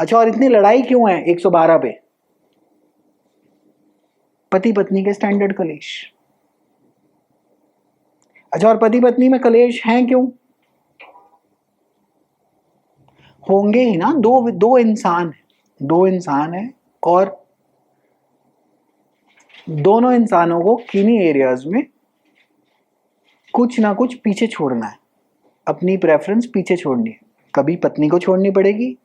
अच्छा, और इतनी लड़ाई क्यों है 112 पे? पति पत्नी के स्टैंडर्ड कलेश। अच्छा, और पति पत्नी में कलेश हैं क्यों? होंगे ही ना, दो इंसान है और दोनों इंसानों को किन्हीं एरियाज में कुछ ना कुछ पीछे छोड़ना है, अपनी प्रेफरेंस पीछे छोड़नी है। कभी पत्नी को छोड़नी पड़ेगी।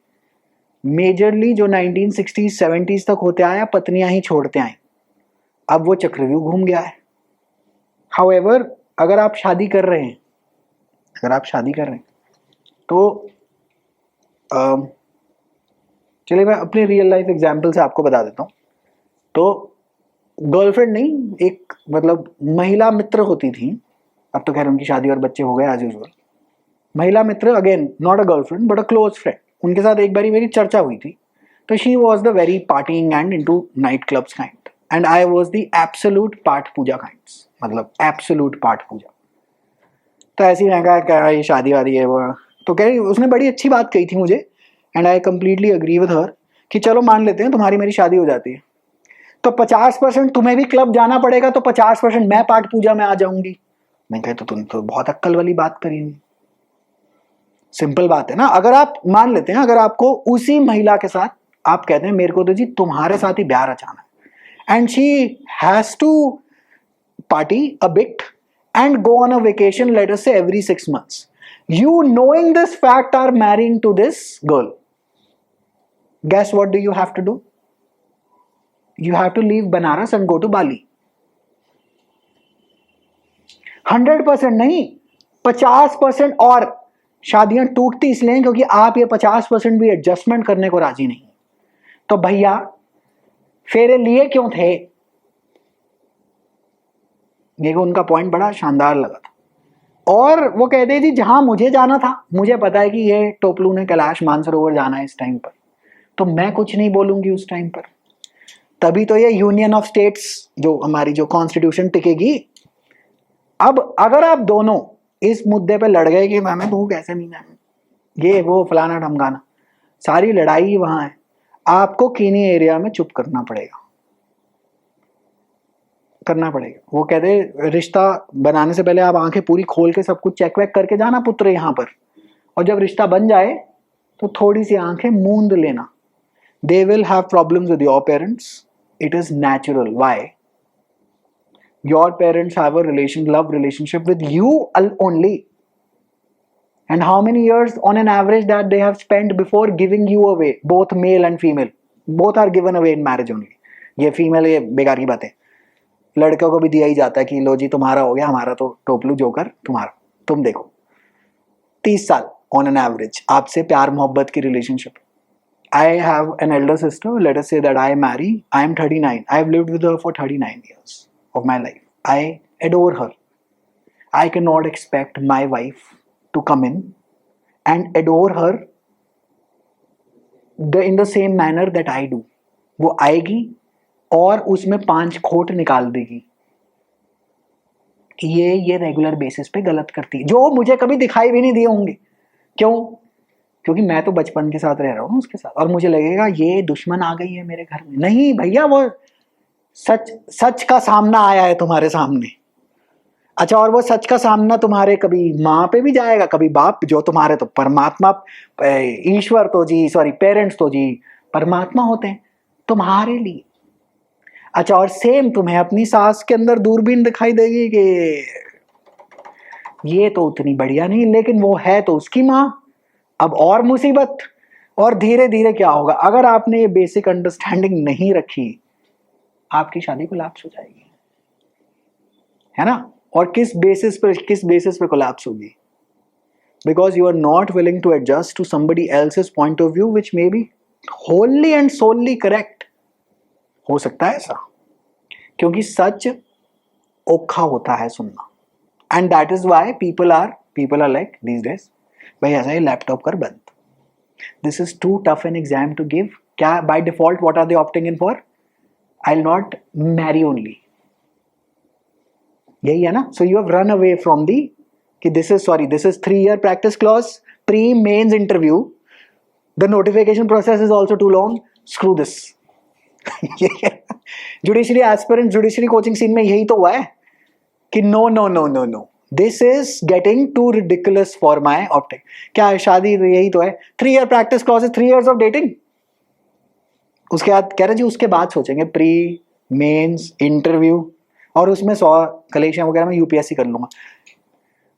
मेजरली जो 1960s 70s तक होते आया, पत्नियां ही छोड़ते आए। अब वो चक्रव्यूह घूम गया है। हाउएवर, अगर आप शादी कर रहे हैं तो चलिए मैं अपने रियल लाइफ एग्जाम्पल से आपको बता देता हूँ। तो गर्लफ्रेंड नहीं, एक मतलब महिला मित्र होती थी। अब तो खैर उनकी शादी और बच्चे हो गए एज यूजुअल। महिला मित्र, again not a girlfriend but a close friend, उनके साथ एक बारी मेरी चर्चा हुई थी। तो she was the very partying and into night clubs kind, and I was the absolute पाठ पूजा काइंड्स, मतलब एब्सोल्यूट पाठ पूजा। तो ऐसी मैं कहा क्या ये शादी वादी है वो, तो कह रही, उसने बड़ी अच्छी बात कही थी मुझे, and I completely agree with her कि चलो मान लेते हैं तुम्हारी मेरी शादी हो जाती है, तो 50% तुम्हें भी क्लब जाना पड़ेगा, तो 50% मैं पाठ पूजा में आ जाऊंगी। मैं कहा तो तुम तो बहुत अक्ल वाली बात करी हुई। सिंपल बात है ना। अगर आप मान लेते हैं, अगर आपको उसी महिला के साथ आप कहते हैं मेरे को तो जी तुम्हारे साथ ही ब्याह रचाना है, and she has to party a bit and go on a vacation, let us say every 6 months, you knowing this fact are marrying to this girl, guess what do you have to do? You have to leave Banaras and go to Bali. 100% नहीं, 50%। और शादियां टूटती इसलिए क्योंकि आप ये 50% भी adjustment करने को राजी नहीं। तो भैया फेरे लिए क्यों थे? मेरे को उनका पॉइंट बड़ा शानदार लगा था। और वो कहते जी जहां मुझे जाना था, मुझे पता है कि ये टोपलू ने कैलाश मानसरोवर जाना है इस टाइम पर, तो मैं कुछ नहीं बोलूंगी उस टाइम पर। तभी तो ये यूनियन ऑफ स्टेट्स जो हमारी जो कॉन्स्टिट्यूशन टिकेगी। अब अगर आप दोनों इस मुद्दे पे लड़ गए कि मैं तू कैसे नहीं जाना, ये वो फलाना ढमकाना, सारी लड़ाई वहां है। आपको किन्हीं एरिया में चुप करना पड़ेगा। वो कहते रिश्ता बनाने से पहले आप आंखें पूरी खोल के सब कुछ चेक वेक करके जाना पुत्र यहाँ पर, और जब रिश्ता बन जाए तो थोड़ी सी आंखें मूंद लेना। They will have problems with your parents, it is natural. Why? Your parents have a love relationship with you only, and how many years on an average that they have spent before giving you away, both male and female, both are given away in marriage only. ये female ये बेकार की बात है, लड़कों को भी दिया ही जाता है कि लो जी तुम्हारा हो गया, हमारा तो टोपलू जोकर तुम्हारा। तुम देखो 30 साल ऑन एन एवरेज आपसे प्यार मोहब्बत की relationship. I have an elder sister, let us say that I marry, I am 39, I have lived with her for 39 years of my life. I adore her. I cannot expect my wife to come in and adore her in the same manner that I do. वो आएगी और उसमें 5 खोट निकाल देगी कि ये regular basis पे गलत करती है, जो मुझे कभी दिखाई भी नहीं दिए होंगे। क्यों? क्योंकि मैं तो बचपन के साथ रह रहा हूँ उसके साथ, और मुझे लगेगा ये दुश्मन आ गई है मेरे घर में। नहीं भैया, वो सच का सामना आया है तुम्हारे सामने। अच्छा, और वो सच का सामना तुम्हारे कभी माँ पे भी जाएगा, कभी बाप, जो तुम्हारे तो परमात्मा, ईश्वर तो जी, सॉरी पेरेंट्स तो जी परमात्मा होते हैं तुम्हारे लिए। अच्छा, और सेम तुम्हें अपनी सास के अंदर दूरबीन दिखाई देगी कि ये तो उतनी बढ़िया नहीं, लेकिन वो है तो उसकी माँ। अब और मुसीबत। और धीरे धीरे क्या होगा, अगर आपने ये बेसिक अंडरस्टैंडिंग नहीं रखी, आपकी शादी कोलैप्स हो जाएगी, है ना। और किस बेसिस पे कोलैप्स होगी? Because you are not willing to adjust to somebody else's point of view which may be wholly and solely correct. हो सकता है ऐसा, क्योंकि सच औखा होता है सुनना, and that is why people are like these days, भाई ऐसा ही लैपटॉप कर बंद, this is too tough an exam to give. क्या by default what are they opting in for? I will not marry only, यही है ना। So you have run away from the कि this is 3 year practice clause, pre mains interview, the notification process is also too long, screw this. Judiciary aspirant judiciary coaching scene में यही तो हुआ है कि no no no no no, this is getting to ridiculous for my optic. क्या है, शादी यही तो है, 3 year practice clause, 3 years of dating. उसके बाद कह रहे जी उसके बाद सोचेंगे प्री मेंस इंटरव्यू, और उसमें 100 कलेक्शन वगैरह में यूपीएससी कर लूंगा।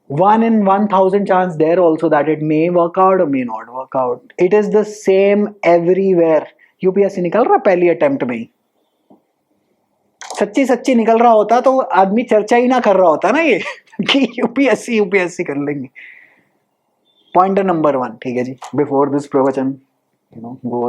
1 in 1000 chance there also that it may work out or may not work out. It is the same everywhere. UPSC निकल रहा पहली अटेम्प्ट में ही। सच्ची सच्ची निकल रहा होता तो आदमी चर्चा ही ना कर रहा होता ना ये कि यूपीएससी यूपीएससी कर लेंगे। पॉइंटर नंबर 1, ठीक है जी, बिफोर दिस प्रवचन, वो